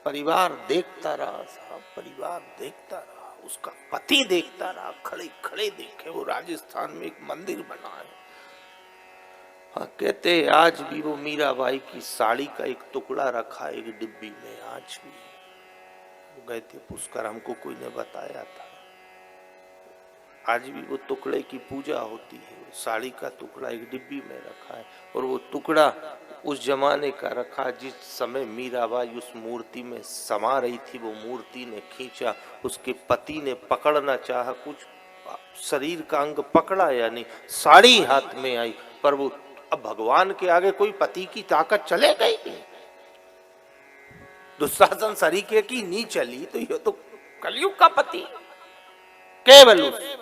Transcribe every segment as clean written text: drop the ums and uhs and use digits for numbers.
परिवार देखता रहा साहब, परिवार देखता रहा, उसका पति देखता रहा, खड़े खड़े देखे। वो राजस्थान में एक मंदिर बना है। हाँ, कहते आज भी वो मीराबाई की साड़ी का एक टुकड़ा रखा एक डिब्बी में, आज भी। वो गए थे पुष्कर, हमको कोई ने बताया था। आज भी वो टुकड़े की पूजा होती है। साड़ी का टुकड़ा एक डिब्बी में रखा है, और वो टुकड़ा उस जमाने का रखा जिस समय मीराबाई उस मूर्ति में समा रही थी। वो मूर्ति ने खींचा, उसके पति ने पकड़ना चाहा, कुछ शरीर का अंग पकड़ा या नहीं, साड़ी हाथ में आई, पर वो अब भगवान के आगे कोई पति की ताकत चले गई। दुशासन सरीके की नहीं चली, तो ये तो कलयुग का पति। केवल उस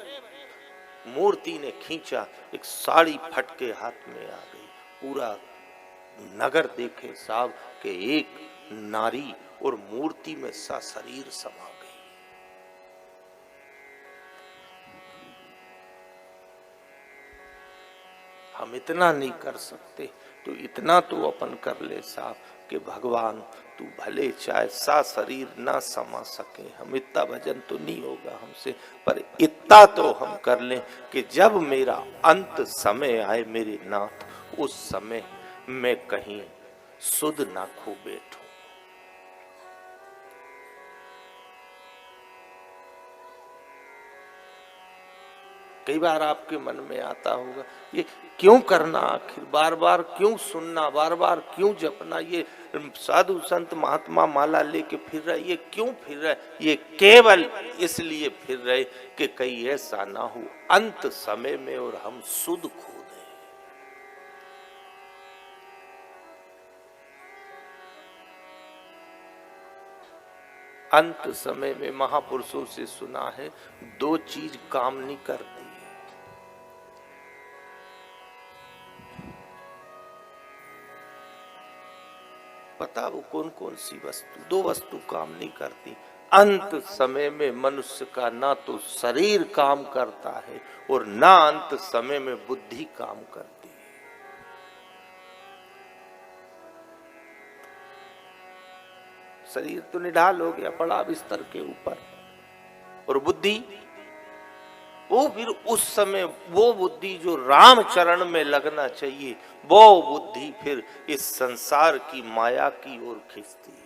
मूर्ति ने खींचा, एक साड़ी फट के हाथ में आ गई। पूरा नगर देखे साहब के एक नारी और मूर्ति में सा शरीर समा गई। हम इतना नहीं कर सकते तो इतना तो अपन कर ले साहब कि भगवान तू भले चाहे सा शरीर ना समा सके, हम इतना भजन तो नहीं होगा हमसे, पर इतना तो हम कर लें कि जब मेरा अंत समय आए मेरे नाथ, उस समय मैं कहीं सुध ना खो बैठूं। कई बार आपके मन में आता होगा ये क्यों करना, आखिर बार बार क्यों सुनना, बार बार क्यों जपना, ये साधु संत महात्मा माला लेके फिर रहे, ये क्यों फिर रहे? ये केवल इसलिए फिर रहे कि कहीं ऐसा ना हो अंत समय में और हम सुध खो दें। अंत समय में महापुरुषों से सुना है दो चीज काम नहीं करती। पता वो कौन कौन सी वस्तु? दो वस्तु काम नहीं करती। अंत समय में मनुष्य का ना तो शरीर काम करता है और ना अंत समय में बुद्धि काम करती है। शरीर तो निढाल हो गया, पड़ा बिस्तर के ऊपर, और बुद्धि वो फिर उस समय वो बुद्धि जो राम चरण में लगना चाहिए, वो बुद्धि फिर इस संसार की माया की ओर खींचती है।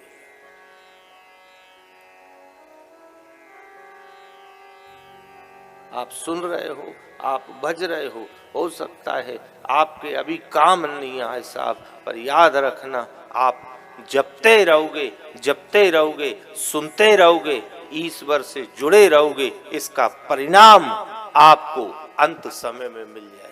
आप सुन रहे हो, आप भज रहे हो सकता है आपके अभी काम नहीं आए साहब, पर याद रखना आप जपते रहोगे, सुनते रहोगे, ईश्वर से जुड़े रहोगे, इसका परिणाम आपको अंत समय में मिल जाएगा।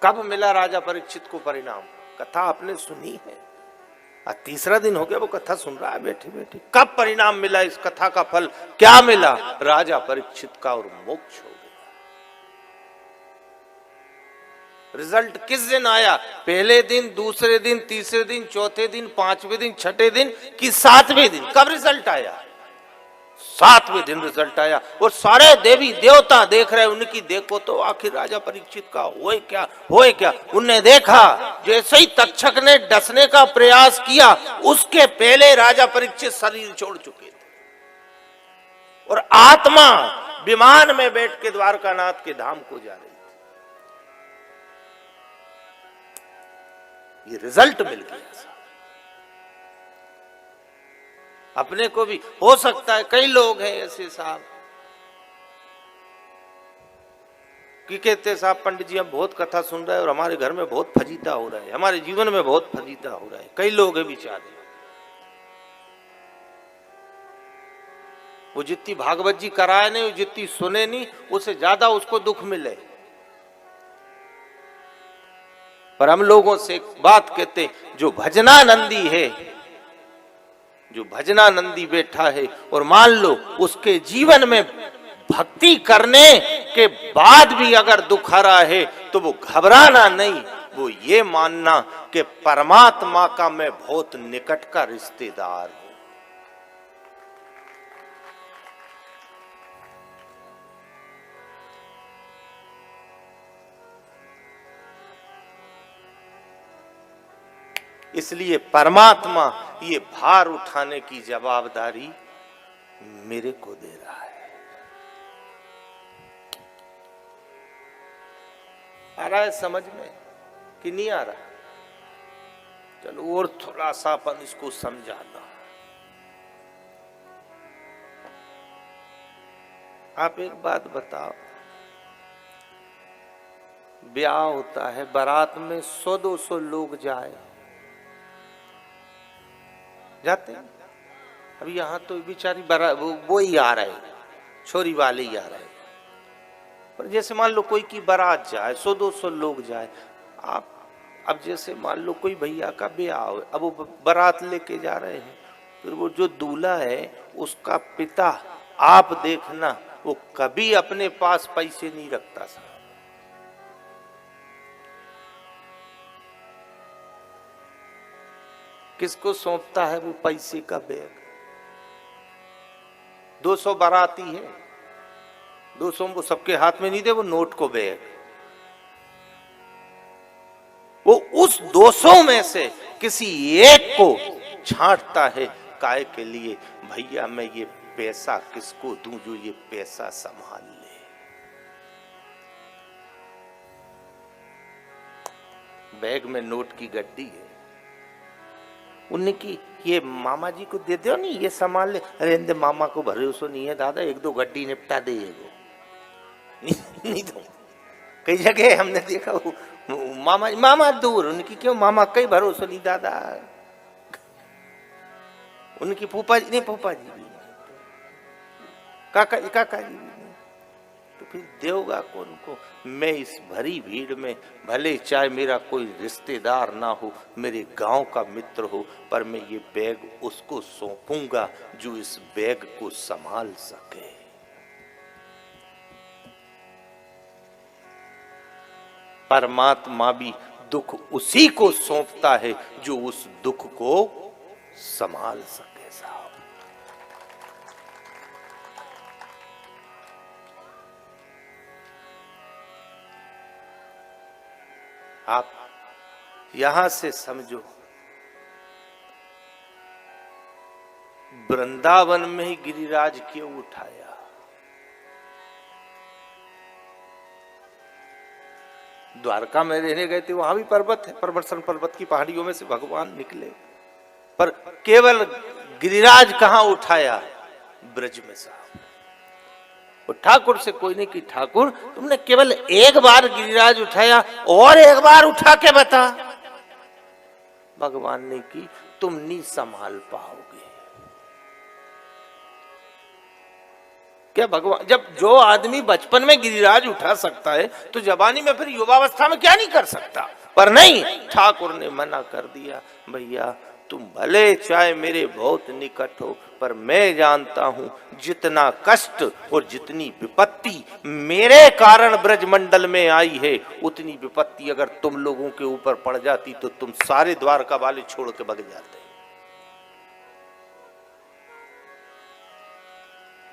कब मिला राजा परीक्षित को परिणाम? कथा आपने सुनी है, तीसरा दिन हो गया वो कथा सुन रहा है बैठे बैठे। कब परिणाम मिला? इस कथा का फल क्या मिला? राजा परीक्षित का और मोक्ष हो गया। रिजल्ट किस दिन आया? पहले दिन, दूसरे दिन, तीसरे दिन, चौथे दिन, पांचवें दिन, छठे दिन कि सातवें दिन? कब रिजल्ट आया? सातवें दिन रिजल्ट आया, और सारे देवी देवता देख रहे, उनकी देखो तो आखिर राजा परीक्षित का होए क्या। उनने देखा जैसे ही तक्षक ने डसने का प्रयास किया, उसके पहले राजा परीक्षित शरीर छोड़ चुके थे, और आत्मा विमान में बैठ के द्वारकानाथ के धाम को जा रही थी। ये रिजल्ट मिल गया। अपने को भी हो सकता है, कई लोग हैं ऐसे साहब कि कहते साहब पंडित जी हम बहुत कथा सुन रहे हैं और हमारे घर में बहुत फजीता हो रहा है, हमारे जीवन में बहुत फजीता हो रहा है। कई लोग हैं बेचारे, वो जितनी भागवत जी कराए नहीं, जितनी सुने नहीं, उससे ज्यादा उसको दुख मिले। पर हम लोगों से एक बात कहते, जो भजनानंदी है, जो भजनानंदी बैठा है, और मान लो उसके जीवन में भक्ति करने के बाद भी अगर दुख आ रहा है तो वो घबराना नहीं, वो ये मानना कि परमात्मा का मैं बहुत निकट का रिश्तेदार हूं। इसलिए परमात्मा ये भार उठाने की जवाबदारी मेरे को दे रहा है। आ रहा है समझ में कि नहीं आ रहा? चलो और थोड़ा सा अपन इसको समझाना। आप एक बात बताओ, ब्याह होता है, बारात में 100-200 लोग जाते हैं। अब यहाँ तो बेचारी वो ही आ रहे, छोरी वाले ही आ रहे। पर जैसे मान लो कोई की बारात जाए, 100-200 लोग जाए, आप अब जैसे मान लो कोई भैया का ब्याह हो, अब वो बारात लेके जा रहे हैं, फिर वो जो दूल्हा है उसका पिता, आप देखना वो कभी अपने पास पैसे नहीं रखता था। किसको सौंपता है वो पैसे का बैग? 200 बाराती है, 200 वो सबके हाथ में नहीं दे, वो नोट को बैग। वो उस 200 में से किसी एक को छांटता है, काय के लिए भैया मैं ये पैसा किसको दूं जो ये पैसा संभाल ले। बैग में नोट की गड्डी है, उनकी ये मामा जी को दे दो नहीं, ये संभाल ले। अरे इंदे मामा को भरोसा नहीं है दादा, 1-2 गड्डी निपटा दे नहीं तो कई जगह हमने देखा वो मामा दूर, उनकी क्यों मामा कई भरोसा नहीं दादा। उनकी फूफा जी नहीं, फूफा जी भी, काका जी भी, तो फिर देगा कौन को? मैं इस भरी भीड़ में भले चाहे मेरा कोई रिश्तेदार ना हो, मेरे गांव का मित्र हो, पर मैं ये बैग उसको सौंपूंगा जो इस बैग को संभाल सके। परमात्मा भी दुख उसी को सौंपता है जो उस दुख को संभाल सके। साहब आप यहां से समझो, वृंदावन में ही गिरिराज क्यों उठाया? द्वारका में रहने गए थे, वहां भी पर्वत है, परवर्षण पर्वत की पहाड़ियों में से भगवान निकले, पर केवल गिरिराज कहां उठाया? ब्रज में। साहब वो ठाकुर से कोई नहीं कि ठाकुर तुमने केवल एक बार गिरिराज उठाया, और एक बार उठा के बता। भगवान ने की तुम नहीं संभाल पाओगे। क्या भगवान, जब जो आदमी बचपन में गिरिराज उठा सकता है तो जवानी में फिर युवावस्था में क्या नहीं कर सकता? पर नहीं, ठाकुर ने मना कर दिया, भैया तुम भले चाहे मेरे बहुत निकट हो, पर मैं जानता हूं जितना कष्ट और जितनी विपत्ति मेरे कारण ब्रजमंडल में आई है, उतनी विपत्ति अगर तुम लोगों के ऊपर पड़ जाती तो तुम सारे द्वारका वाले छोड़ के भाग जाते।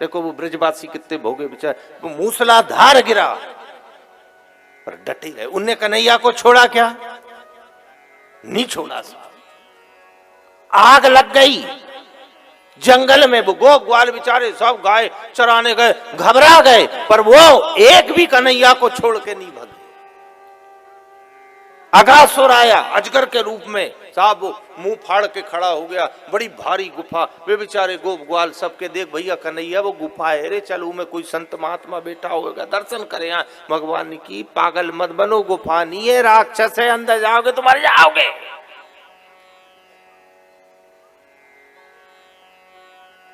देखो वो ब्रजवासी कितने भोगे बेचारे, वो मूसलाधार गिरा पर डटे रहे। उनने कन्हैया को छोड़ा क्या? नहीं छोड़ा। साहब आग लग गई जंगल में, वो गोप ग्वाल बेचारे सब गाय चराने गए, घबरा गए, पर वो एक भी कन्हैया को छोड़ के नहीं भागे। अघासुर आया अजगर के रूप में, साहब वो मुंह फाड़ के खड़ा हो गया, बड़ी भारी गुफा, वे बेचारे गोप ग्वाल सबके देख भैया कन्हैया वो गुफा है रे, चलो में कोई संत महात्मा बैठा होगा, दर्शन करे। यहाँ भगवान की पागल मत बनो, गुफा नहीं है, राक्षस है, अंदर जाओगे तो मर जाओगे।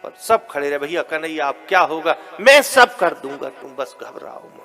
पर सब खड़े रहे, भैया कन्हैया आप क्या होगा, मैं सब कर दूंगा, तुम बस घबराओ मत।